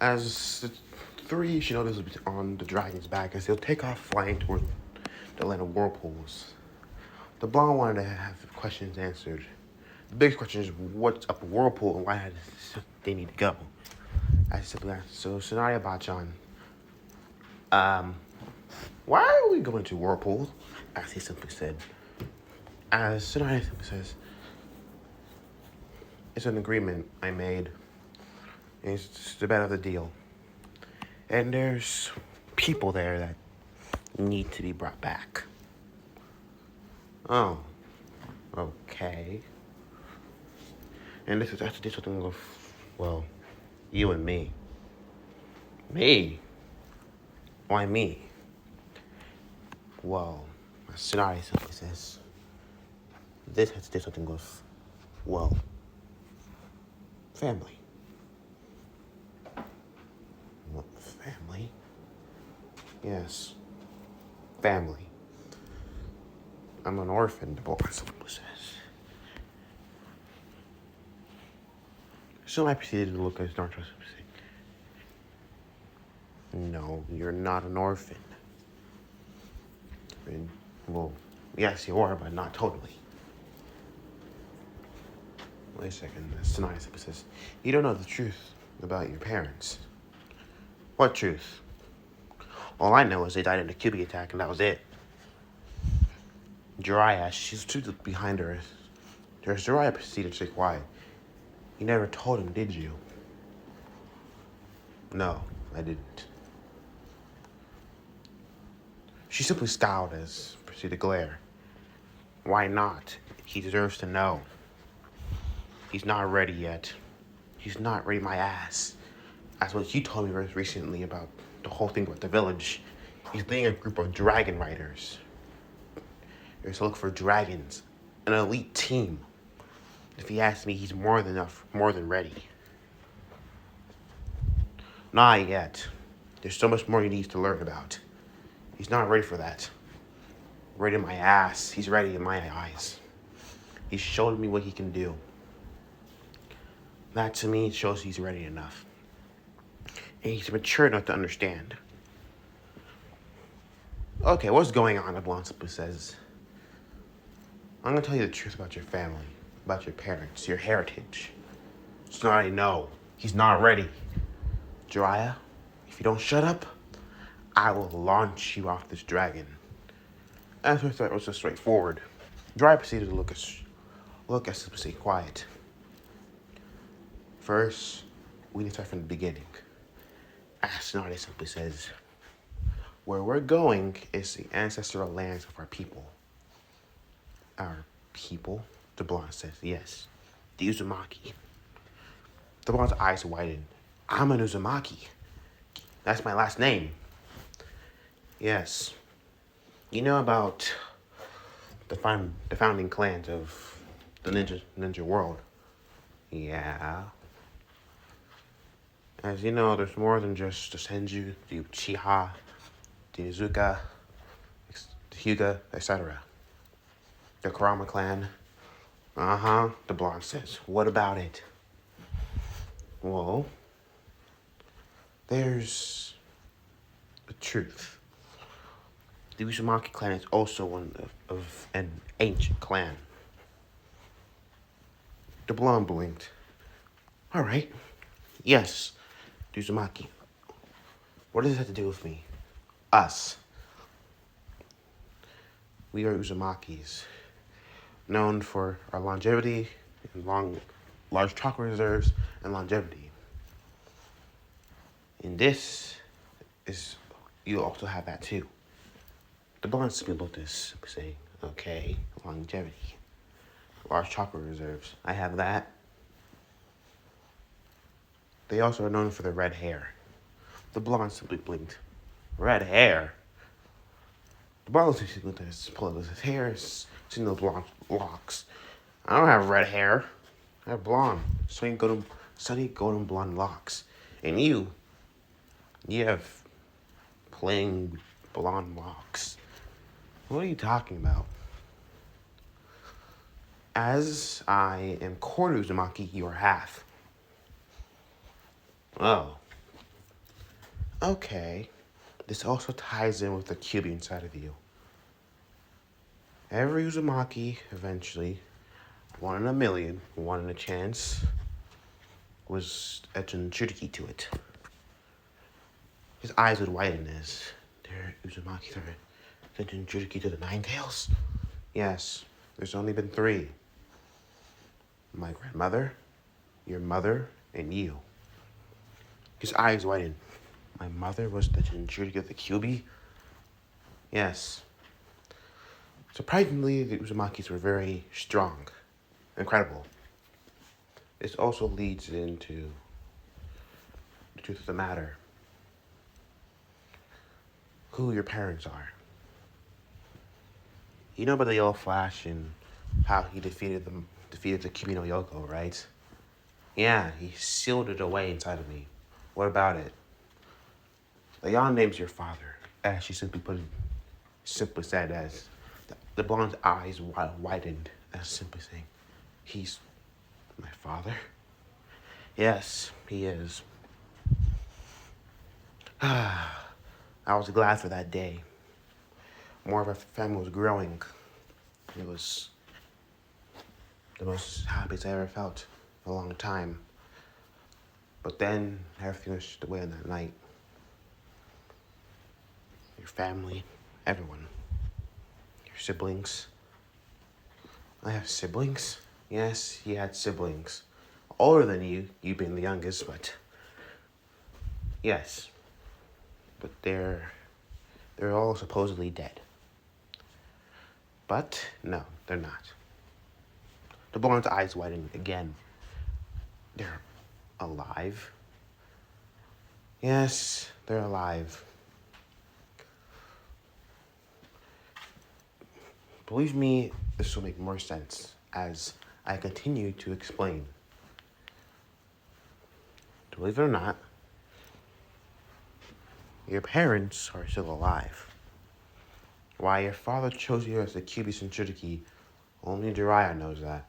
As the three she noticed on the dragon's back as he'll take off flying toward the land of whirlpools. The blonde wanted to have questions answered. The biggest question is what's up with whirlpool and why they need to go. I simply asked, so Sanaya Bachan, why are we going to whirlpool? As he simply said. As Sanaya simply says, it's an agreement I made. It's the bad of the deal. And there's people there that need to be brought back. Oh, okay. And this is actually something of, well, you and me. Me? Why me? Well, Tsunade simply says, this has to do something with, well, family. What, family? Yes, family. I'm an orphan, the boy simply says. So I proceeded to look at Naruto and say, no, you're not an orphan. I mean, well, yes, you are, but not totally. Wait a second, Tsunade simply says, you don't know the truth about your parents. What truth? All I know is they died in a QB attack, and that was it. Jiraiya, she's stood behind her. Jiraiya proceeded to stay quiet. You never told him, did you? No, I didn't. She simply scowled as proceeded to glare. Why not? He deserves to know. He's not ready yet. He's not ready my ass. That's what you told me recently about the whole thing with the village. He's leading a group of dragon riders. They're to look for dragons, an elite team. If he asks me, he's more than ready. Not yet. There's so much more he needs to learn about. He's not ready for that. Ready in my ass. He's ready in my eyes. He's showed me what he can do. That to me shows he's ready enough. And he's mature enough to understand. Okay, what's going on? Ablonsipu says. I'm gonna tell you the truth about your family, about your parents, your heritage. Tsunade, no. He's not ready. Jiraiya, if you don't shut up, I will launch you off this dragon. As I thought it was just straightforward. Jiraiya proceeded to look as simply quiet. First, we need to start from the beginning. As Tsunade simply says, where we're going is the ancestral lands of our people. Our people? The blonde says, yes. The Uzumaki. The blonde's eyes widen. I'm an Uzumaki. That's my last name. Yes. You know about the founding clans of the ninja world? Yeah. As you know, there's more than just the Senju, the Uchiha, the Izuka, the Hyuga, etc. The Kurama clan. The blonde says. What about it? Well, there's the truth. The Uzumaki clan is also one of an ancient clan. The blonde blinked. All right. Yes, the Uzumaki. What does this have to do with me? Us. We are Uzumakis, known for our longevity and large chakra reserves and longevity. And this is, you also have that too. The blonde simply looked at this, saying, okay, longevity, large chakra reserves. I have that. They also are known for their red hair. The blonde simply blinked. Red hair? The blonde simply looked at his hair, seeing those blonde locks. I don't have red hair. I have blonde, sunny golden blonde locks. And you have plain blonde locks. What are you talking about? As I am quarter Uzumaki, you are half. Oh, Okay, this also ties in with the QB inside of you. Every Uzumaki, eventually, 1 in a million, 1 in a chance, was a Jinchuriki to it. His eyes would widen as their Uzumaki are the Jinchuriki to the Nine Tails. Yes, there's only been 3. My grandmother, your mother, and you. His eyes widened. My mother was the Jinchuriki of the QB? Yes. Surprisingly, the Uzumakis were very strong, incredible. This also leads into the truth of the matter. Who your parents are. You know about the Yellow Flash and how he defeated the Kimi no Yoko, right? Yeah, he sealed it away inside of me. What about it? Leon name's your father, as she simply said, as the blonde's eyes widened, as simply saying, he's my father? Yes, he is. I was glad for that day. More of our family was growing. It was the most happiest I ever felt in a long time. But then everything was stripped away on that night. Your family, everyone. Your siblings. I have siblings? Yes, he had siblings. Older than you being the youngest, but yes. But they're all supposedly dead. But no, they're not. The blonde's eyes widen again. They're alive. Yes, they're alive. Believe me, this will make more sense as I continue to explain. Believe it or not, your parents are still alive. Why your father chose you as the QB Senjutiki, only Jiraiya knows that.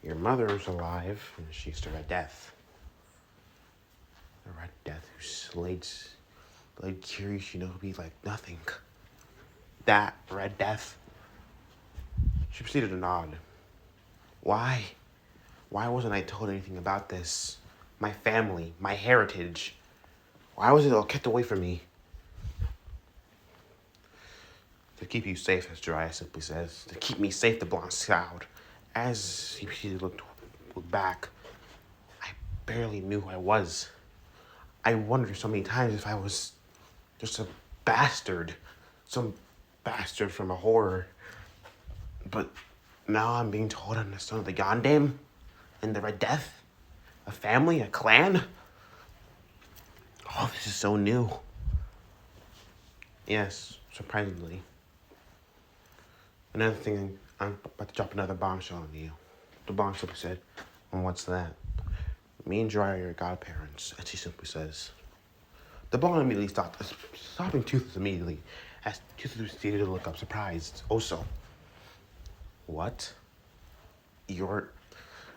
Your mother is alive, and she's the Red Death. The Red Death who slayed Kiryu Shinobi like nothing. That Red Death. She proceeded to nod. Why? Why wasn't I told anything about this? My family, my heritage. Why was it all kept away from me? To keep you safe, as Jiraiya simply says. To keep me safe, the blonde scowled. As he looked back, I barely knew who I was. I wondered so many times if I was just a bastard. Some bastard from a horror. But now I'm being told I'm the son of the Yondaime and the Red Death. A family, a clan. Oh, this is so new. Yes, surprisingly. Another thing, I'm about to drop another bombshell on you. The bomb simply said, and what's that? Me and Jiraiya are your godparents, as she simply says. The blonde immediately stopped, stopping Toothless immediately, as Toothless proceeded to look up, surprised. Also, what? You're...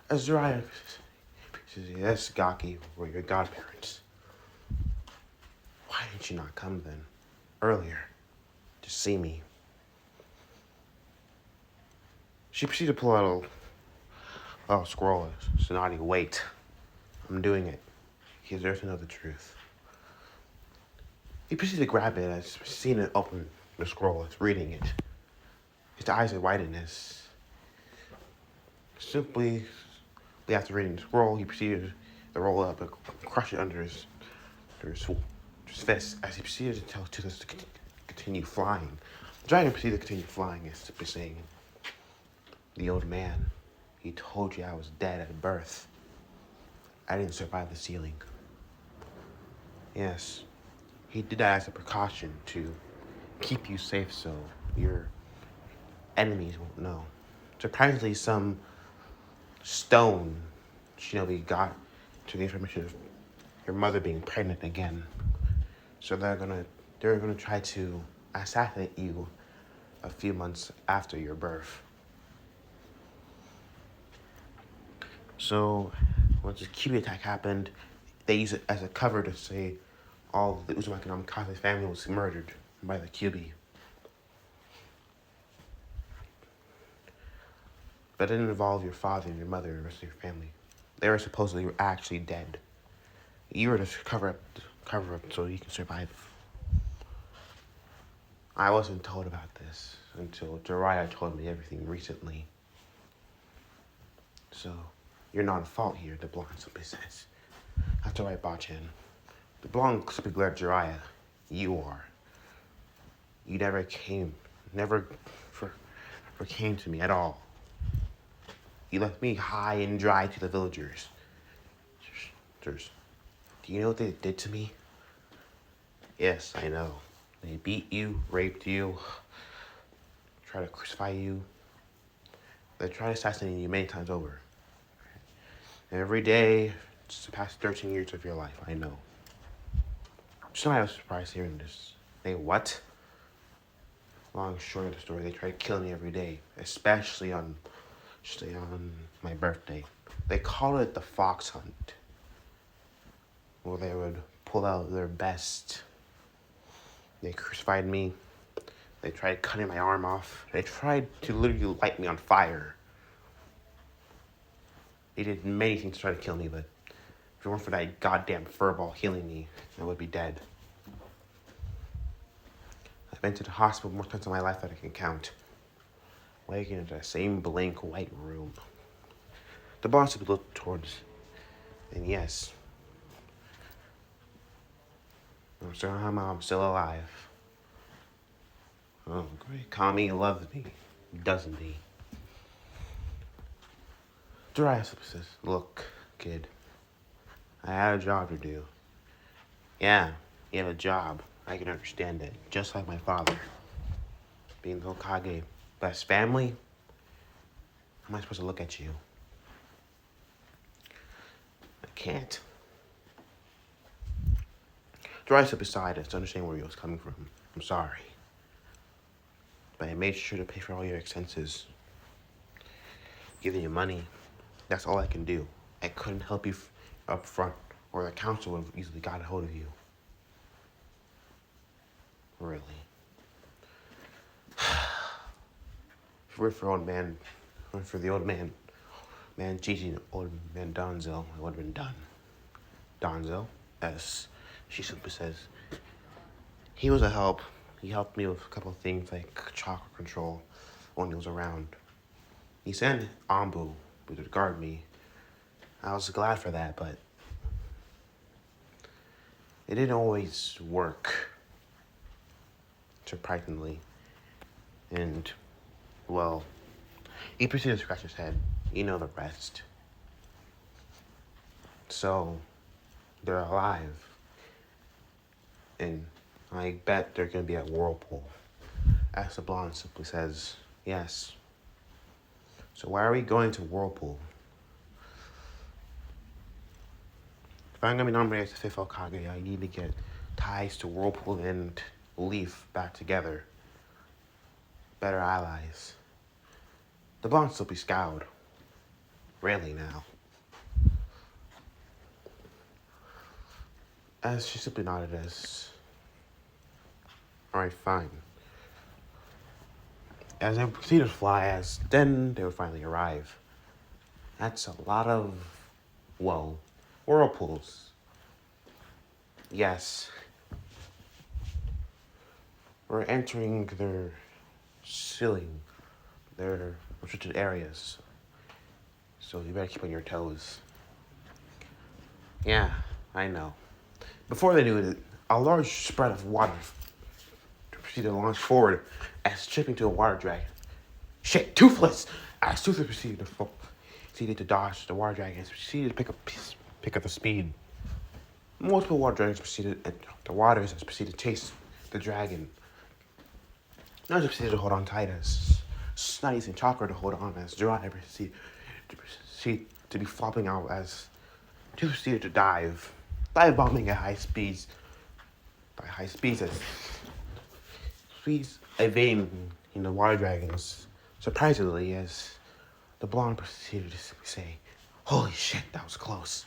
As Jiraiya says, yes, Gaki, we're your godparents. Why didn't you not come then? Earlier. To see me. She proceeded to pull out a scroll. Tsunade, wait. I'm doing it. He deserves to know the truth. He proceeded to grab it as seeing it open the scroll, as reading it. His eyes are widened as simply after reading the scroll, he proceeded to roll it up and crush it under his fist as he proceeded to tell Toothless to continue flying. The dragon proceeded to continue flying as simply saying, the old man, he told you I was dead at birth. I didn't survive the sealing. Yes, he did that as a precaution to keep you safe so your enemies won't know. Surprisingly, some stone Shinobi got to the information of your mother being pregnant again. So they're gonna try to assassinate you a few months after your birth. So once the QB attack happened, They use it as a cover to say all the Uzumaki no Mikaze's family was murdered by the Kyuubi. But it didn't involve your father and your mother and the rest of your family. They were supposedly actually dead. You were to cover up so you can survive. I wasn't told about this until Jiraiya told me everything recently. So, you're not at fault here, the blonde simply says. After I Bachan. The blonde simply glared at Jiraiya. You are. You never came to me at all. You left me high and dry to the villagers. Do you know what they did to me? Yes, I know. They beat you, raped you, tried to crucify you. They tried assassinating you many times over. Every day, just the past 13 years of your life, I know. Somebody was surprised hearing this. They what? Long and short of the story, they try to kill me every day, especially on my birthday. They call it the fox hunt, where they would pull out their best. They crucified me. They tried cutting my arm off. They tried to literally light me on fire. They did many things to try to kill me, but if it weren't for that goddamn furball healing me, I would be dead. I've been to the hospital more times in my life than I can count. Waking into the same blank white room. The boss would look towards, and yes, I'm still alive. Oh, great. Kami loves me, doesn't he? Jiraiya says, look, kid, I had a job to do. Yeah, you have a job. I can understand it. Just like my father. Being the Hokage. Best family? How am I supposed to look at you? I can't. Jiraiya stood beside us to understand where he was coming from. I'm sorry. But I made sure to pay for all your expenses. Giving you money. That's all I can do. I couldn't help you up front, or the council would have easily got a hold of you. Really. If it were for the old man Gigi and old man Donzo, it would have been done. Donzo, as she simply says, he was a help. He helped me with a couple of things like chakra control when he was around. He sent Ambu to guard me. I was glad for that, but it didn't always work, surprisingly. And, well, he proceeded to scratch his head. You know the rest. So, they're alive. And I bet they're going to be at Whirlpool. As the blonde simply says, yes. So why are we going to Whirlpool? If I'm going to be nominated as the 5th Hokage, I need to get ties to Whirlpool and Leaf back together. Better allies. The blonde still be scowled. Really now. As she simply nodded as, alright, fine. As they proceeded to fly, then they would finally arrive. That's a lot of, well, whirlpools. Yes. We're entering their ceiling, their restricted areas. So you better keep on your toes. Yeah, I know. Before they knew it, a large spread of water proceeded to launch forward as tripping to a water dragon. Shit, Toothless! As Toothless proceeded to dodge the water dragons, proceeded to pick up the speed. Multiple water dragons proceeded to chase the dragon. Naruto proceeded to hold on tight as not using chakra to hold on as Jiraiya proceeded to be flopping out as Toothless proceeded to dive bombing at high speeds as evading the water dragons. Surprisingly, as the blonde proceeded to say, "Holy shit, that was close."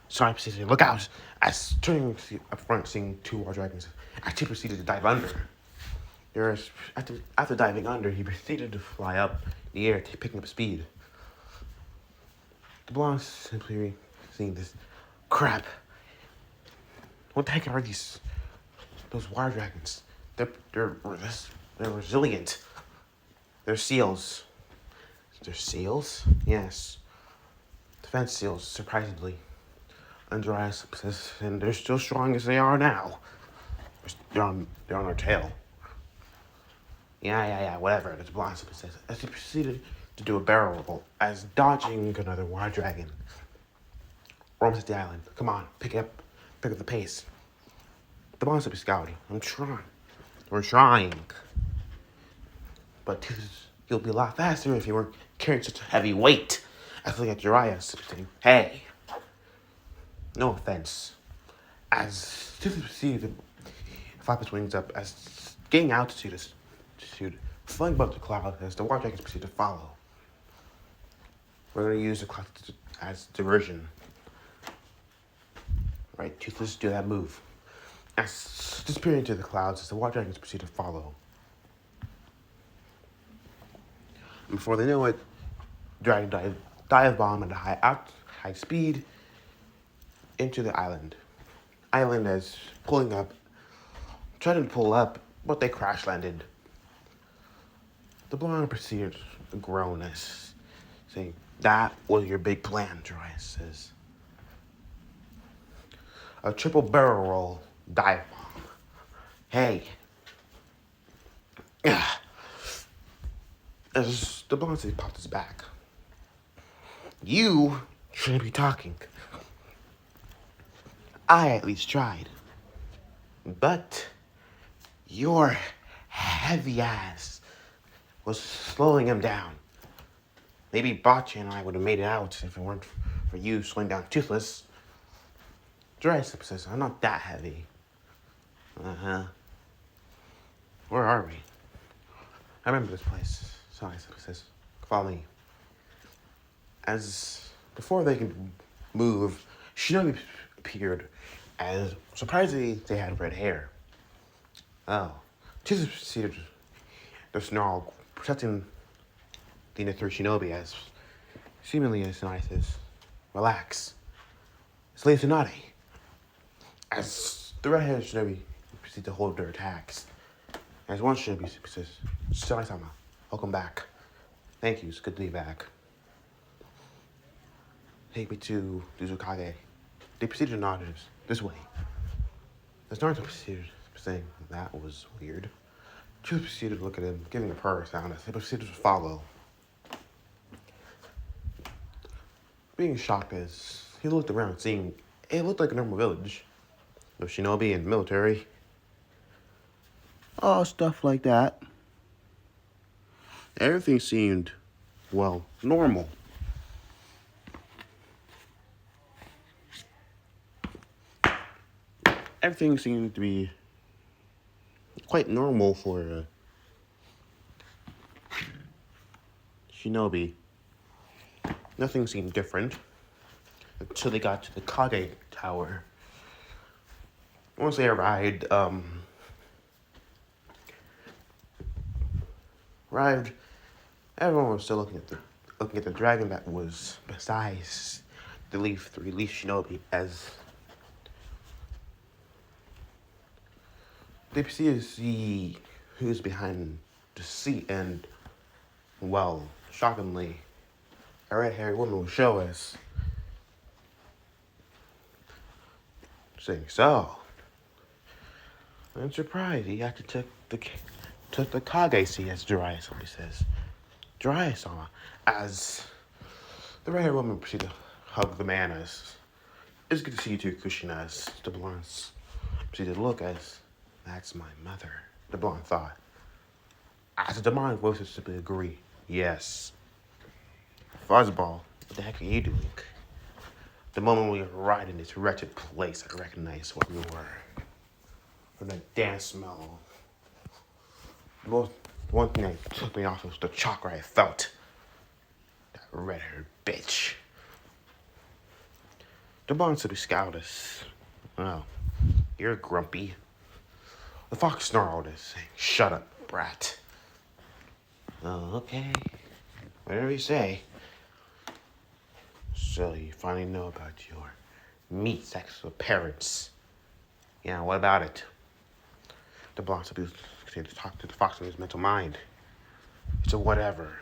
So I proceeded to look out. As turning up front, seeing two war dragons, I too proceeded to dive under. After diving under, he proceeded to fly up in the air, picking up speed. The blonde simply seeing this crap. What the heck are those water dragons? They're resilient. They're seals. They're seals? Yes. Defense seals, surprisingly. Under eyes, and they're still strong as they are now. They're on our tail. Yeah, whatever. This blonde says. As he proceeded to do a barrel roll, as dodging another water dragon. We're almost at the island. Come on, pick up the pace. The blonde is scouting. I'm trying. We're trying. But you'll be a lot faster if you weren't carrying such a heavy weight. I feel like Jiraiya's saying, hey, no offense. As Tiffany proceeded to flap his wings up, as gaining altitude, flying above the cloud, as the water dragons proceed to follow. We're going to use the cloud as diversion. Right, Toothless, do that move. As disappearing into the clouds, as the water dragons proceed to follow. And before they know it, dragon dive bomb at high speed into the island. Island is pulling up, trying to pull up, but they crash landed. The blonde proceeded to groan as saying, that was your big plan, Jiraiya says. A triple barrel roll dive bomb. Hey. As the blonde popped his back. You shouldn't be talking. I at least tried. But your heavy ass was slowing him down. Maybe Bocce and I would have made it out if it weren't for you slowing down Toothless. Jiraiya says, I'm not that heavy. Uh-huh. Where are we? I remember this place. So I says, follow me. As before they could move, Shinobi appeared, as surprisingly they had red hair. Oh. Toothless proceeded to snarl, protecting the inner third Shinobi as seemingly as nice as relax. Slave Tsunade. As the red-haired Shinobi proceed to hold their attacks. As one Shinobi says, Sarai-sama, welcome back. Thank you, it's good to be back. Take me to Uzukage. They proceeded to nod this way. As Naruto proceeded, saying that was weird. Truth proceeded to look at him, giving a purr sound as they proceeded to follow. Being shocked as he looked around, seeing it looked like a normal village. No shinobi and military. Oh, stuff like that. Everything seemed, well, normal. Everything seemed to be quite normal for a shinobi. Nothing seemed different until they got to the Kage Tower. Once they arrived, everyone was still looking at the dragon that was besides the three leaf shinobi as they proceeded to see who's behind the seat, and, well, shockingly, a red-haired woman will show us, saying, so, I'm surprised he actually took the Kage seat, as Jiraiya says. Jiraiya-sama, as the red-haired woman proceeded to hug the man as, it's good to see you too, Kushina, as the blonde proceeded to look as, that's my mother, the blonde thought. As the demonic voices simply agree, yes. Fuzzball, what the heck are you doing? The moment we arrived in this wretched place, I recognized what we were. From the damn smell. One thing that took me off was the chakra I felt. That red-haired bitch. The bonds to be scouters. Oh, you're grumpy. The fox snarled, saying, "Shut up, brat." Oh, okay. Whatever you say. So you finally know about your meat sex with parents. Yeah, what about it? The blonde continued to talk to the fox in his mental mind. It's a whatever.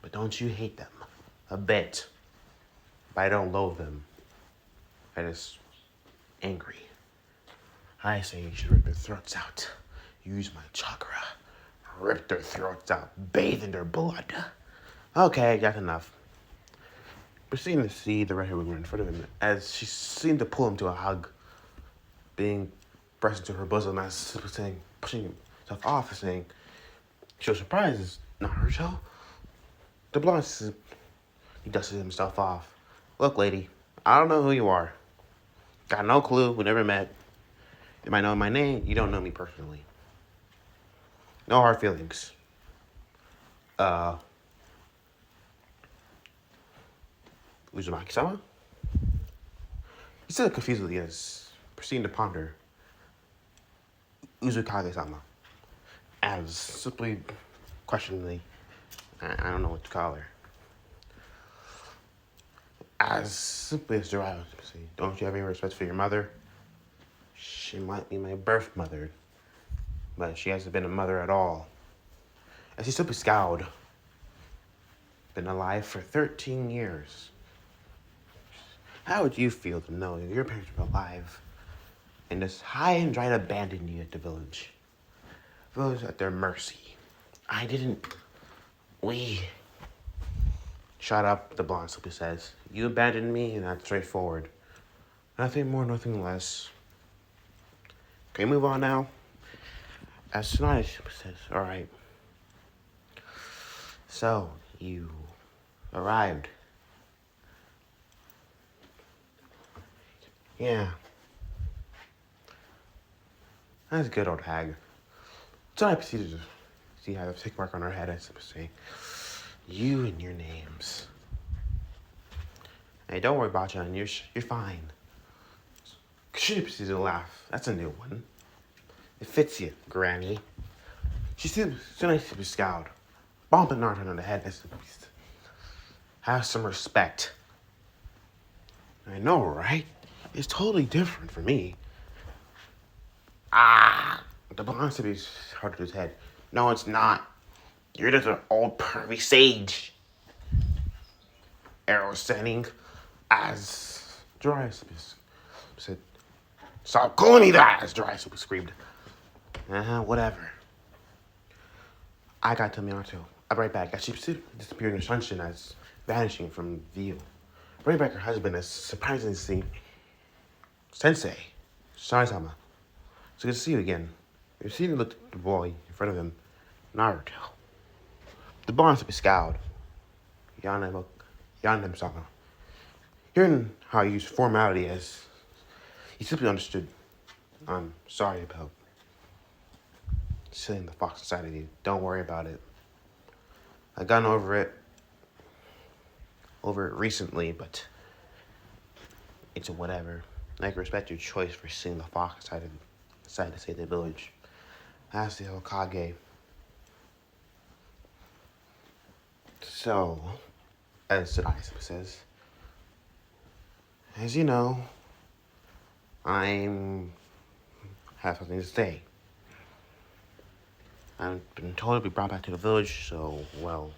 But don't you hate them? A bit. But I don't loathe them. I just angry. I say you should rip their throats out. Use my chakra. Rip their throats out. Bathe in their blood. Okay, that's enough. Proceeding to see the red-haired woman in front of him as she seemed to pull him to a hug, being pressed into her bosom as saying, pushing himself off, saying, she was surprised as Naruto. The blonde, he dusted himself off. Look, lady, I don't know who you are. Got no clue. We never met. You might know my name. You don't know me personally. No hard feelings. Uzumaki-sama? He said confusedly as proceeding to ponder Uzukage-sama. As simply, questioningly, I don't know what to call her. As simply as Jiraiya would say, don't you have any respect for your mother? She might be my birth mother, but she hasn't been a mother at all. As he simply scowled. Been alive for 13 years. How would you feel to know that your parents were alive and just high and dry abandoned you at the village? Village at their mercy. I didn't. We. Shut up, the blonde simply says. You abandoned me, and that's straightforward. Nothing more, nothing less. Can we move on now? As Tsunade says, alright. So, you arrived. Yeah. That's a good old hag. So I proceeded to see how the tick mark on her head as saying, you and your names. Hey, don't worry about John. You're fine. She proceeded to laugh. That's a new one. It fits you, Granny. She seemed so nice to be scowled. Bumping Naruto on the head as the beast. Have some respect. I know, right? It's totally different for me. The blonde sippy hard to his head. No, it's not. You're just an old pervy sage. Arrow standing as Jiraiya said, "Stop calling me that!" as Jiraiya screamed. Whatever. I got to Minato. I'll be right back. As she disappeared in the sunshine as vanishing from view. Bring back her husband as surprisingly seen. Sensei, Saizama. It's good to see you again. You see him look at the boy in front of him, Naruto. The bonds to be scowled. Yanem-sama. Hearing how he used formality as he simply understood. I'm sorry about silling the fox inside of you. Don't worry about it. I've gotten over it recently, but it's a whatever. I can respect your choice for seeing the fox inside to save the village. Ask the Hokage. So, as Tsunade says, as you know, I have something to say. I've been told to be brought back to the village, so, well,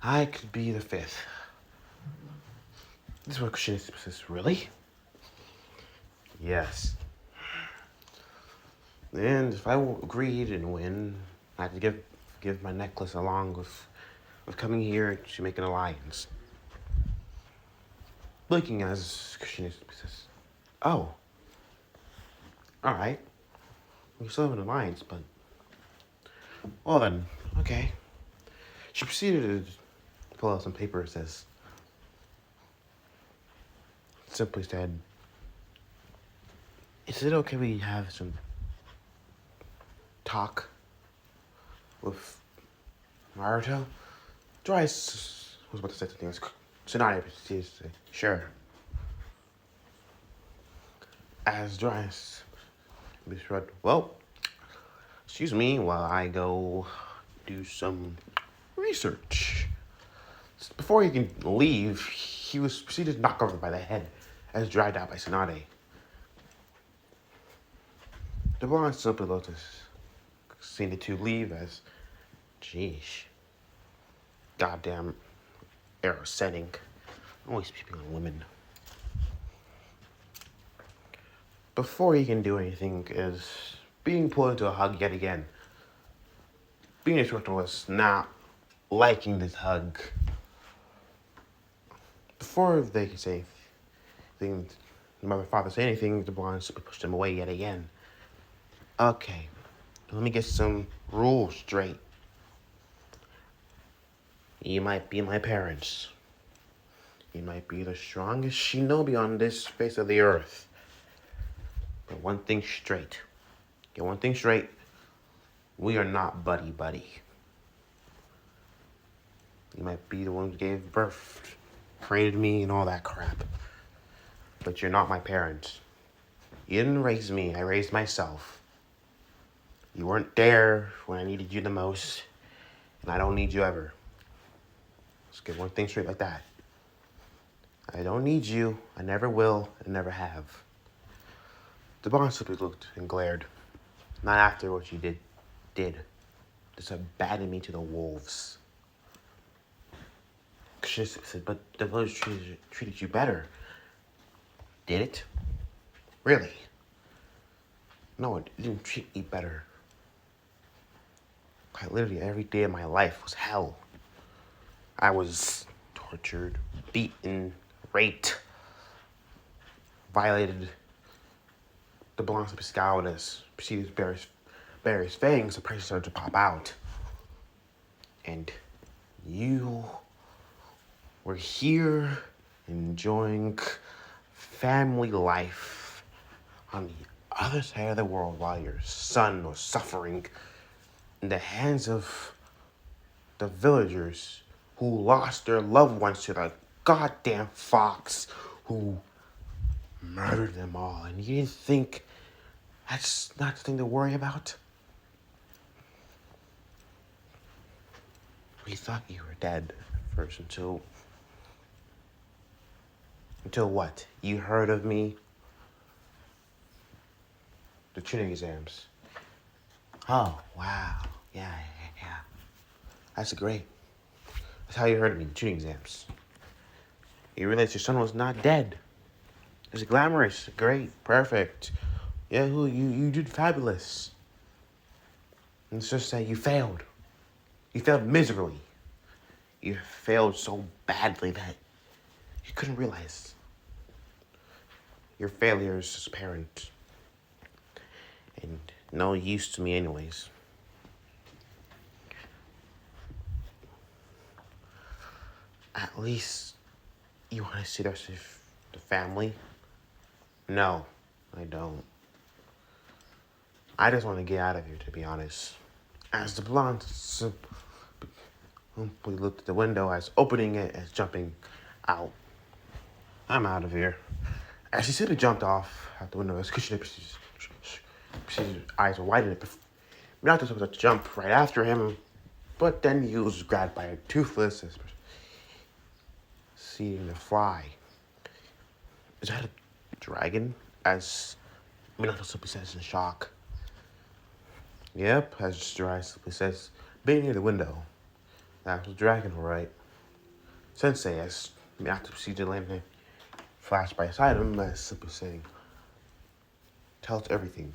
I could be the fifth. This is what Kushina says, really? Yes. And if I agreed and win, I had to give my necklace along with coming here to make an alliance. Blinking as Kushina says, oh, alright. We still have an alliance, but... Well then, okay. She proceeded to pull out some paper that says... Simply said... Is it okay we have some... talk... with... Naruto? Joyce was about to say something else. Tsunade proceeds to say, sure. As Dryas shrugged, well, excuse me while I go do some research. Before he can leave, he was proceeded to knock over by the head as dragged out by Tsunade. The blonde simply looked as seeing the two leave as, geesh, goddamn arrow setting. Always peeping on women. Before he can do anything is being pulled into a hug yet again. Being instructor was not liking this hug. Before they could say anything, the mother and father say anything, the blonde simply pushed him away yet again. Okay, let me get some rules straight. You might be my parents. You might be the strongest shinobi on this face of the earth. But one thing straight. Get one thing straight. We are not buddy-buddy. You might be the one who gave birth, created me, and all that crap. But you're not my parents. You didn't raise me. I raised myself. You weren't there when I needed you the most. And I don't need you ever. Let's get one thing straight like that. I don't need you. I never will and never have. The blonde simply looked and glared. Not after what you did. Just abandoned me to the wolves. She said, but the village treated you better. Did it? Really? No, it didn't treat me better. Quite literally, every day of my life was hell. I was tortured, beaten, raped, violated. The blonde simply scowled as proceeded to bare his fangs. The pressure started to pop out. And you were here enjoying family life on the other side of the world while your son was suffering in the hands of the villagers who lost their loved ones to the goddamn fox who murdered them all. And you didn't think that's not the thing to worry about? We thought you were dead at first until what? You heard of me? The tuning exams. Oh, wow. Yeah. That's great. That's how you heard of me, the tuning exams. You realized your son was not dead. It was glamorous, great, perfect. Yeah, you did fabulous. And it's just that you failed. You failed miserably. You failed so badly that you couldn't realize your failures as a parent. And no use to me anyways. At least you want to see the rest of the family? No, I don't. I just want to get out of here, to be honest. As the blonde simply looked at the window as opening it as jumping out. I'm out of here. As she simply jumped off out the window, as Kushina proceeded, eyes were widened. Minato was about to jump right after him, but then he was grabbed by a toothless as proceeding to fly. Is that a dragon? As Minato simply says in shock. Yep, as Jiraiya simply says, being near the window. That was a dragon, all right. Sensei, as Minato proceeded to land a flash by his side of him, as simply saying, tell us everything.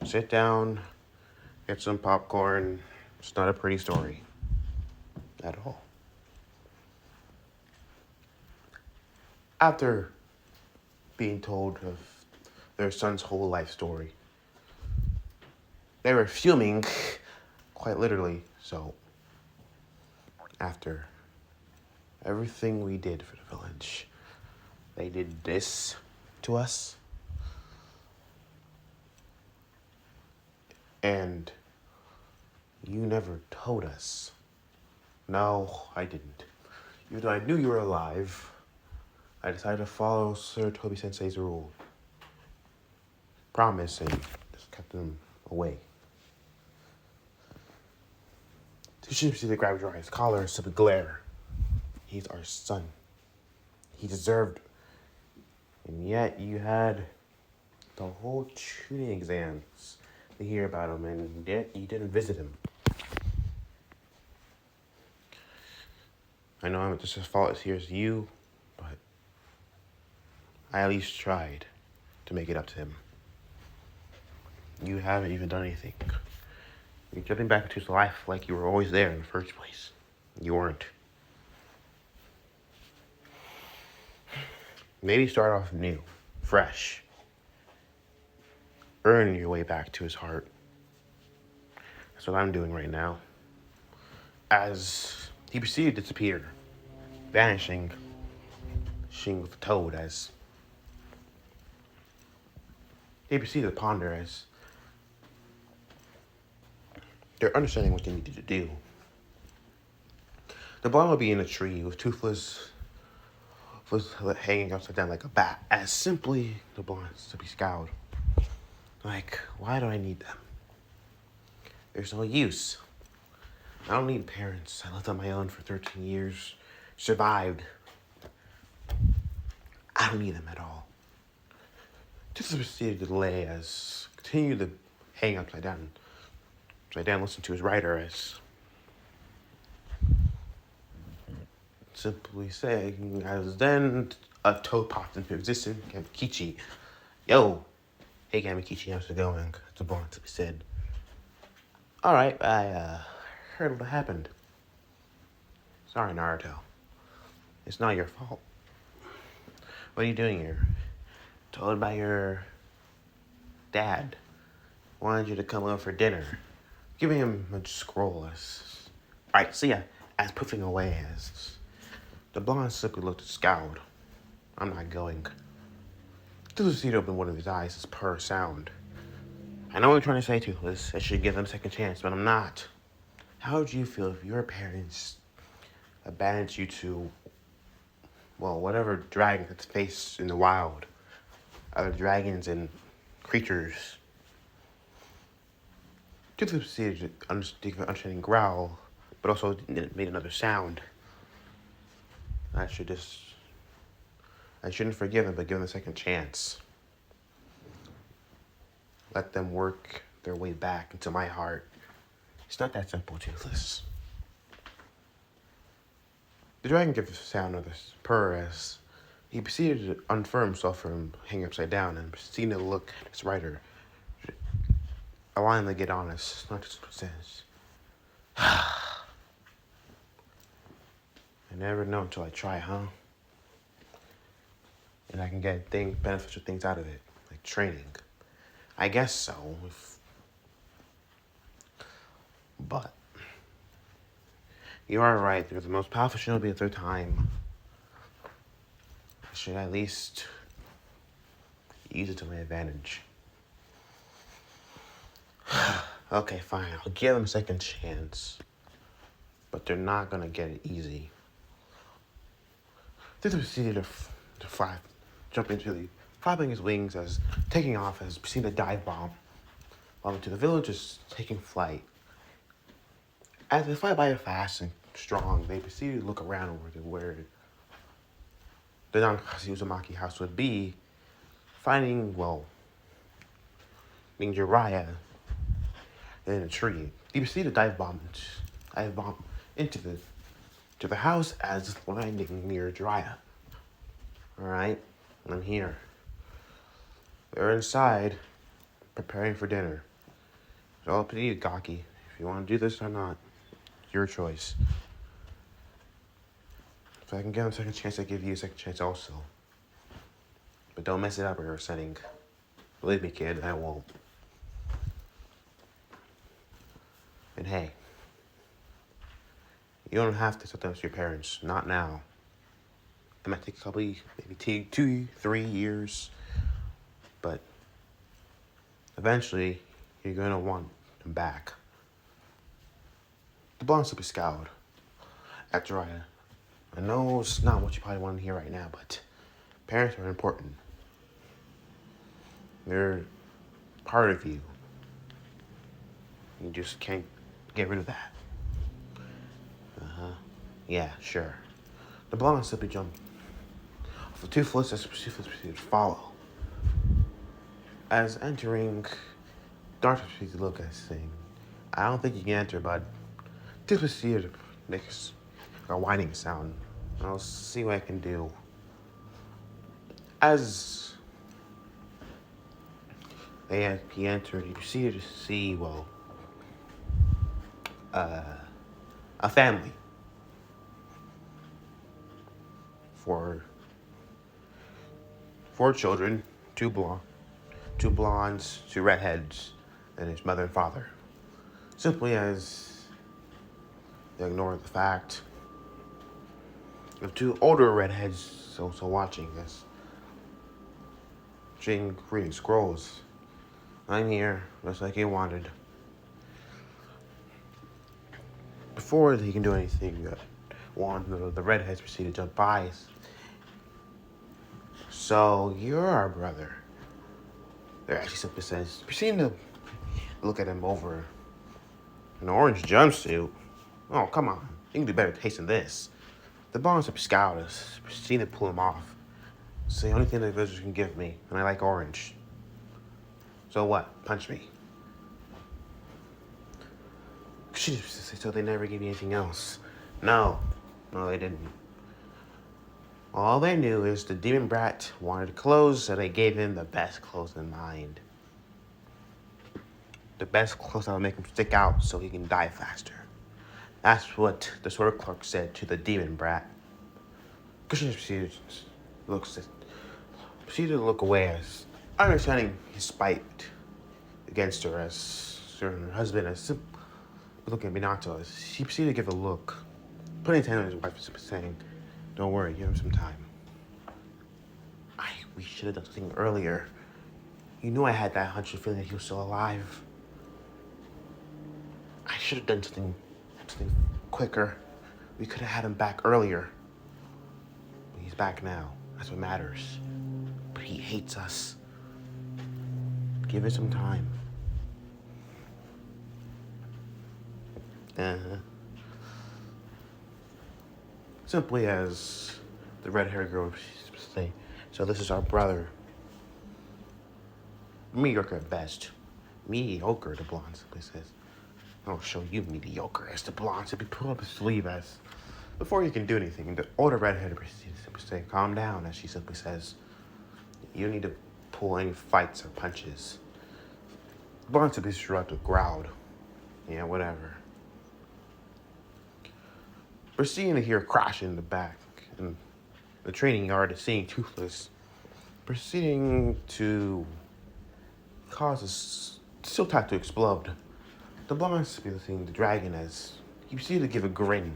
Sit down, get some popcorn. It's not a pretty story at all. After being told of their son's whole life story, they were fuming, quite literally. So, after everything we did for the village, they did this to us. And you never told us No, I didn't. Even though I knew you were alive, I decided to follow Sir Toby Sensei's rule. Promise, and just kept him away. Tsushima grabbed Jiraiya's collar and simply glare. He's our son. He deserved. And yet you had the whole tuning exams to hear about him, and yet you didn't visit him. I know I'm just as fault as here as you, but I at least tried to make it up to him. You haven't even done anything. You're jumping back into his life like you were always there in the first place. You weren't. Maybe start off new, fresh. Earn your way back to his heart. That's what I'm doing right now. As he proceeded to disappear, vanishing, with the toad as they proceeded to ponder as they're understanding what they needed to do. The blonde would be in a tree with toothless was hanging upside down like a bat, as simply the blondes to be scowled. Like, why do I need them? There's no use. I don't need parents. I lived on my own for 13 years, survived. I don't need them at all. Just proceeded to delay as continued to hang upside down. Listen to his writer as simply saying, as then a toad popped into existence, Kamikichi. Yo, hey Kamikichi, how's it going? It's a blonde said. Alright, I heard what happened. Sorry, Naruto. It's not your fault. What are you doing here? Told by your dad. Wanted you to come over for dinner. Giving him a scroll as... Alright, see ya. As puffing away as... The blonde simply looked scowled. I'm not going. Toothless opened one of his eyes as per sound. I know what you're trying to say, Toothless. I should give them a second chance, but I'm not. How would you feel if your parents abandoned you to, well, whatever dragon that's faced in the wild? Other dragons and creatures. Toothless proceeded to understanding growl, but also made another sound. I shouldn't forgive them, but give them a second chance. Let them work their way back into my heart. It's not that simple, Toothless. The dragon gave a sound of this purr as he proceeded to unfurl himself from hanging upside down and proceeded to look at his rider. Allowing him to get honest, not just says. I never know until I try, huh? And I can get beneficial things out of it, like training. I guess so. But you are right. They're the most powerful shinobi of their time. I should at least use it to my advantage. Okay, fine. I'll give them a second chance. But they're not gonna get it easy. They proceeded to fly, jump into the flapping his wings as taking off as proceeded to dive bomb. While into the village is taking flight. As they fly by fast and strong, they proceeded to look around where the Nankashi Uzumaki house would be, finding, being Jiraiya in a tree. They proceeded to dive bomb into the house as landing near Jiraiya. Alright, I'm here. They're inside, preparing for dinner. It's all up to you, Gaki. If you want to do this or not, your choice. If I can give them a second chance, I give you a second chance also. But don't mess it up or you're setting. Believe me, kid, I won't. And hey, you don't have to tell this to your parents. Not now. It might take a couple, maybe 2, 3 years. But eventually, you're going to want them back. The blonde simply scowled. After I know it's not what you probably want to hear right now, but parents are important. They're part of you. You just can't get rid of that. Yeah, sure. The blonde simply jumped off the two footsteps proceeded to follow. As entering, Darth proceeded to look at us saying, I don't think you can enter, bud. This proceeded to make a whining sound. I'll see what I can do. As he entered, he proceeded to see, well, a family. Four children, two blondes, two redheads, and his mother and father. Simply as they ignored the fact of two older redheads also watching this. Jane reading scrolls. I'm here, just like he wanted. Before he can do anything, one of the redheads proceeded to jump by. So you're our brother. There actually simply says, proceeding to look at him over an orange jumpsuit. Oh, come on. You can do better taste than this. The bonds up scout us, proceeding to pull him off. It's the only thing the visitors can give me, and I like orange. So what? Punch me. So they never gave me anything else. No, they didn't. All they knew is the demon brat wanted clothes, so they gave him the best clothes in mind. The best clothes that will make him stick out so he can die faster. That's what the sword clerk said to the demon brat. Christian proceeded to look away as understanding his spite against her as her husband as looking at Minato as he proceeded to give a look, putting his hand on his wife saying, don't worry, give him some time. We should have done something earlier. You knew I had that hunch of feeling that he was still alive. I should have done something quicker. We could have had him back earlier. But he's back now. That's what matters. But he hates us. Give it some time. Simply as the red-haired girl say, so this is our brother. Mediocre at best. Mediocre, the blonde simply says. I'll show you mediocre, as the blonde simply pull up his sleeve as before you can do anything, the older redhead proceeds to say, calm down, as she simply says, you don't need to pull any fights or punches. The blonde simply shrugged or growled. Yeah, whatever. Proceeding to hear a crash in the back, and the training yard is seeing Toothless, proceeding to cause a steel type to explode. The blonde is seeing the dragon as he proceeded to give a grin.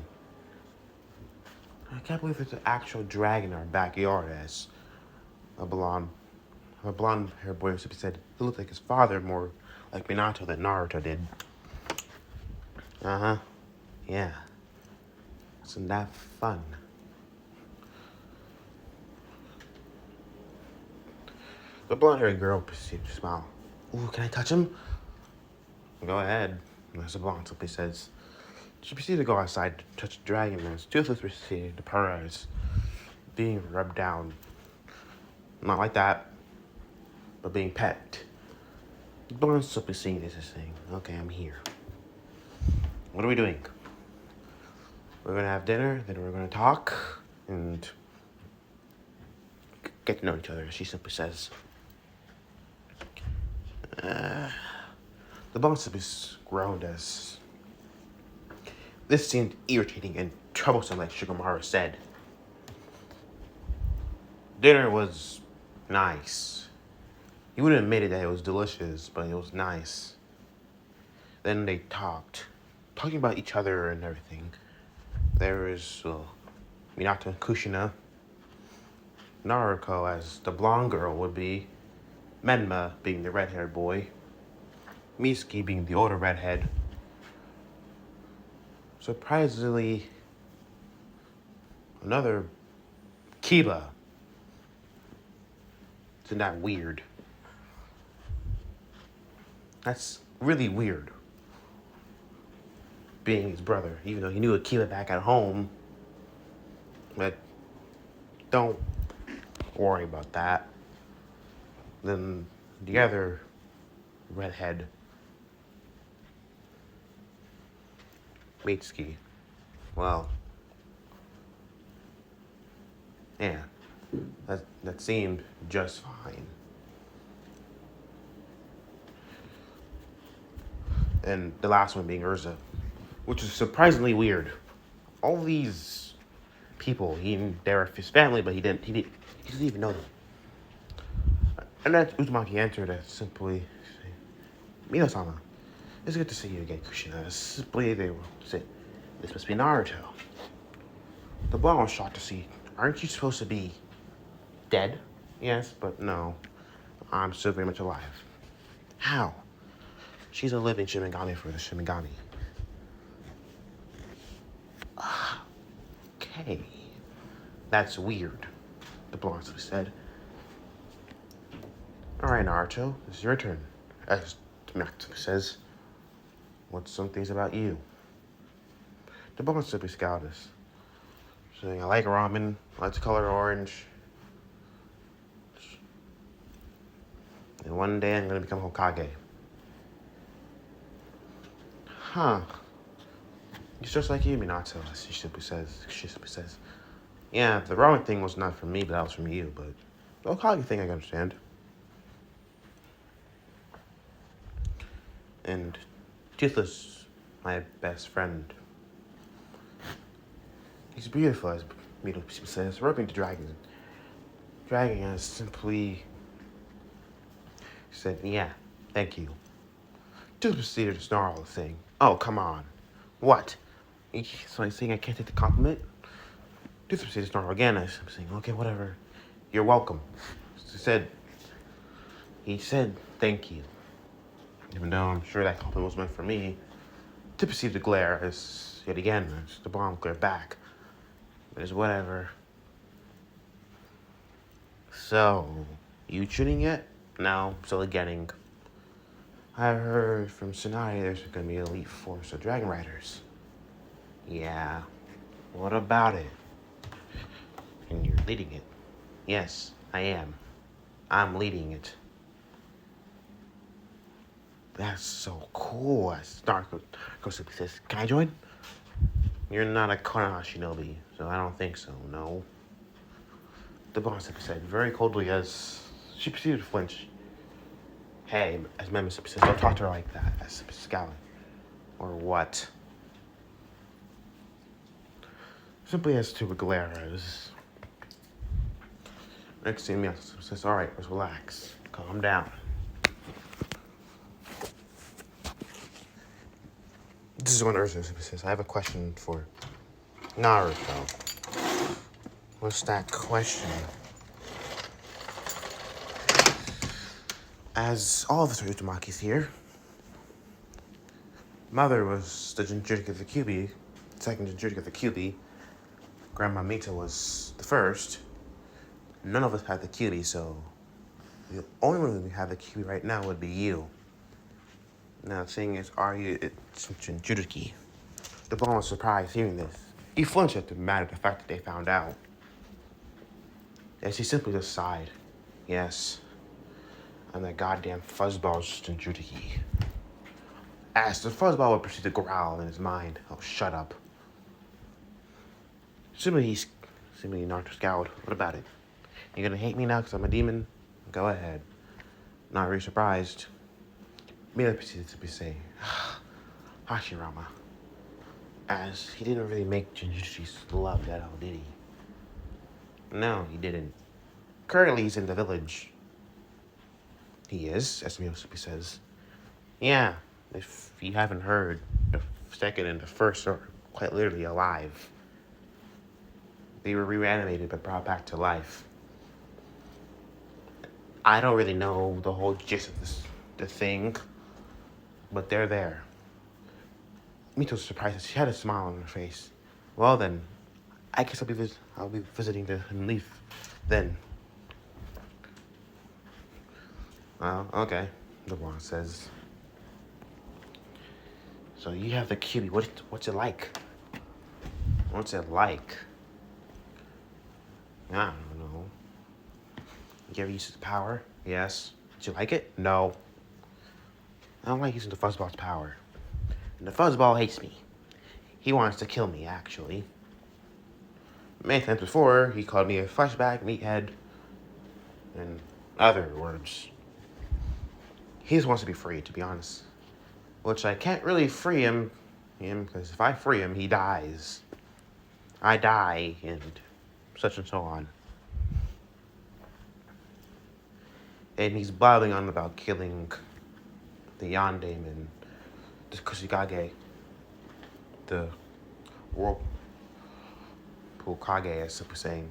I can't believe there's an actual dragon in our backyard, as a blonde-haired boy said he looked like his father, more like Minato than Naruto did. Yeah. Isn't that fun? The blonde-haired girl proceeded to smile. Ooh, can I touch him? Go ahead, as the blonde simply says. She proceeded to go outside to touch the dragon as Toothless proceeded to purr as being rubbed down. Not like that, but being pet. The blonde simply seeing this as saying, okay, I'm here. What are we doing? We're gonna have dinner, then we're gonna talk, and get to know each other, as she simply says. The blonde simply groaned as this seemed irritating and troublesome, like Shikamaru said. Dinner was nice. He would have admitted that it was delicious, but it was nice. Then they talking about each other and everything. There is Minato and Kushina, Naruto as the blonde girl would be, Menma being the red-haired boy, Mitsuki being the older redhead. Surprisingly, Another Kiba. Isn't that weird? That's really weird. Being his brother, even though he knew Akiba back at home. But don't worry about that. Then the other redhead, Mitsuki. Well, yeah, that seemed just fine. And the last one being Urza, which is surprisingly weird. All these people, they're his family, but he didn't even know them. And then Uzumaki entered as simply, Mino-sama, it's good to see you again, Kushina. Simply, they will say, this must be Naruto. The blonde was shocked to see, aren't you supposed to be dead? Yes, but no, I'm still very much alive. How? She's a living Shinigami for the Shinigami. Okay, that's weird, the blonde said. All right, Naruto, it's your turn. As Natsume says, what's some things about you? The blonde simply scowled us, saying, I like ramen, I like the color orange. And one day I'm gonna become Hokage. Huh. He's just like you, Minato, she simply says. Yeah, the ramen thing was not from me, but that was from you, but the Hokage thing I can understand. And Toothless, my best friend. He's beautiful, as Mito says, roping to dragons. Dragging us simply said, yeah, thank you. Toothless proceeded to snarl, saying, oh, come on. What? So I'm saying I can't take the compliment? Toothless proceeded to snarl again. I'm saying, okay, whatever. You're welcome. He said, thank you. Even though I'm sure that compliment was meant for me, to proceed to glare as, yet again, as the bomb glared back. But it's whatever. So, you tuning yet? No, still getting. I heard from Tsunade there's gonna be an elite force of Dragon Riders. Yeah. What about it? And you're leading it. Yes, I am. I'm leading it. That's so cool. As Naruto simply says, can I join? You're not a Konoha shinobi, so I don't think so, no. The boss simply said very coldly as she proceeded to flinch. Hey, as Memo simply says, don't talk to her like that, as scowling. Or what? Simply as to a glare as next thing Mio says, alright, let's relax. Calm down. This is when Urza says, I have a question for Naruto. What's that question? As all of us are Uzumakis here, Mother was the Jinchuriki of the Kyuubi, second Jinchuriki of the Kyuubi. Grandma Mita was the first. None of us had the Kyuubi, so the only one we have the Kyuubi right now would be you. Now, the thing is, are you Jinchuriki? The Bon was surprised hearing this. He flinched at the matter of the fact that they found out. And she simply just sighed. Yes, I'm that goddamn fuzzball Jinchuriki. As the fuzzball would proceed to growl in his mind. Oh, shut up. Simply Naruto scowled. What about it? You gonna hate me now because I'm a demon? Go ahead. Not really surprised. Mila proceeded to say, Hashirama. As he didn't really make Jinchuriki's love that all, did he? No, he didn't. Currently, he's in the village. He is, as Miyosuke says. Yeah, if you haven't heard, the second and the first are quite literally alive. They were reanimated but brought back to life. I don't really know the whole gist of the thing, but they're there. Mito's surprised that she had a smile on her face. Well then, I guess I'll be visiting the leaf then. Okay, the blonde says. So you have the QB. What's it like? What's it like? I don't know. You ever use the power? Yes. Did you like it? No. I don't like using the fuzzball's power. And the fuzzball hates me. He wants to kill me, actually. Many times before, he called me a flashback, meathead, and other words. He just wants to be free, to be honest. Which I can't really free him, because if I free him, he dies. I die, and such and so on. And he's blabbing on about killing the Yandame and the Kushikage, the Whirlpool Kage, as Super saying.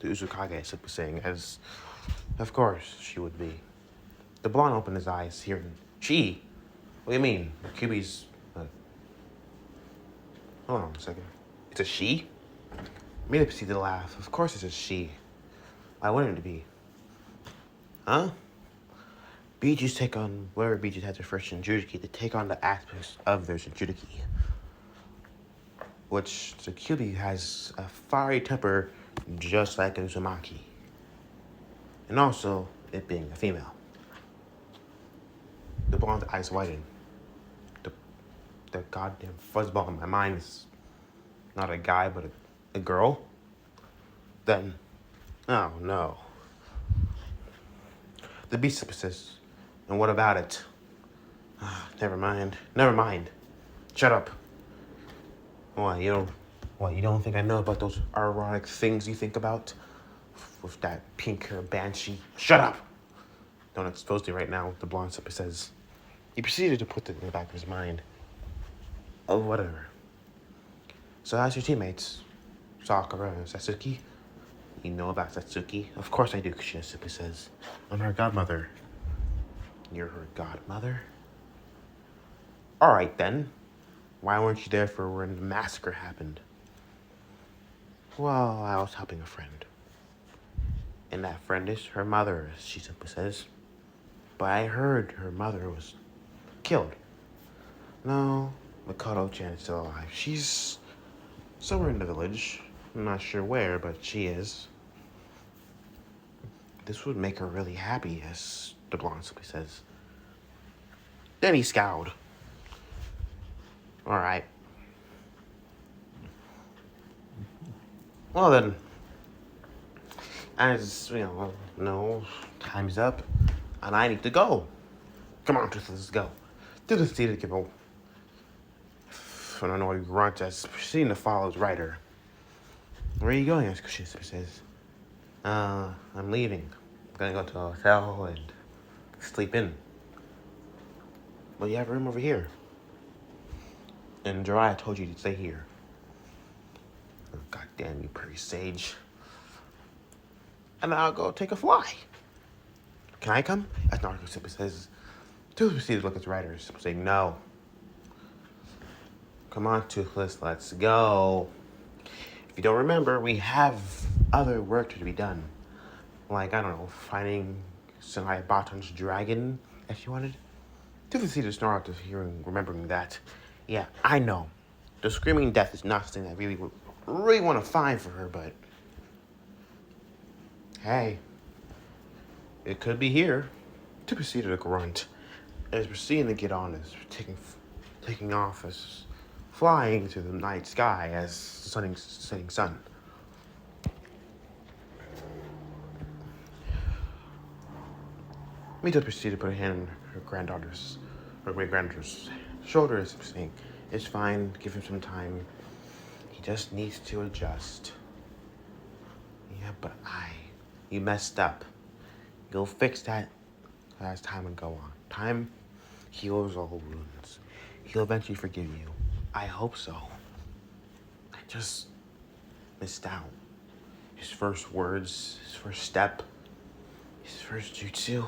The Uzukage, as Super saying, as of course she would be. The blonde opened his eyes, hearing, she? What do you mean? Kyuubi's, hold on a second. It's a she? Mina proceeded to laugh. Of course it's a she. Why wouldn't it be? Huh? Bijus take on, wherever Bijus had their first Jinchuriki, they take on the aspects of their Jinchuriki. Which the Kyuubi has a fiery temper just like a Uzumaki. And also, it being a female. The blonde eyes widen. The goddamn fuzzball in my mind is not a guy, but a girl. Then, oh no. The beast says, and what about it? Never mind. Shut up. You don't think I know about those ironic things you think about? With that pink hair banshee? Shut up! Don't expose me right now, the blonde sipper says. He proceeded to put it in the back of his mind. Oh, whatever. So how's your teammates? Sakura and Satsuki? You know about Satsuki? Of course I do, Kushina Sipper says. I'm her godmother. You're her godmother? Alright then. Why weren't you there for when the massacre happened? Well, I was helping a friend. And that friend is her mother, as she simply says. But I heard her mother was killed. No, Makoto-chan is still alive. She's somewhere in the village. I'm not sure where, but she is. This would make her really happy, as the blonde simply says. Then he scowled. Alright. Well then, as no, time's up, and I need to go. Come on, let's go. To the theater, give a annoyed grunt as proceeding to follow his rider. Where are you going? As Kushina says. I'm leaving. I'm gonna go to a hotel and sleep in. Well, you have a room over here. And Jiraiya told you to stay here. Oh, God damn you, pretty sage. And I'll go take a fly. Can I come? As Naruto simply says. Toothless proceeds to look at the riders, saying no. Come on, Toothless, let's go. If you don't remember, we have other work to be done. Like, I don't know, finding Senai Baton's dragon, if you wanted. Toothless proceeded to snarl after remembering that. Yeah, I know. The Screaming Death is not something I really want to find for her, but hey, it could be here. To proceed to grunt, as proceeding to get on as taking off as flying to the night sky as the setting sun. Mito proceeded to put a hand on her great granddaughter's shoulder, saying, "It's fine. Give him some time. He just needs to adjust." Yeah, but you messed up. You'll fix that as time would go on. Time heals all wounds. He'll eventually forgive you. I hope so. I just missed out. His first words, his first step, his first jutsu.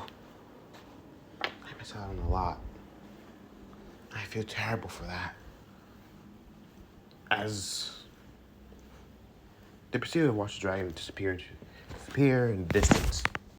I missed out on a lot. I feel terrible for that. As they proceeded to watch the dragon disappear in the distance,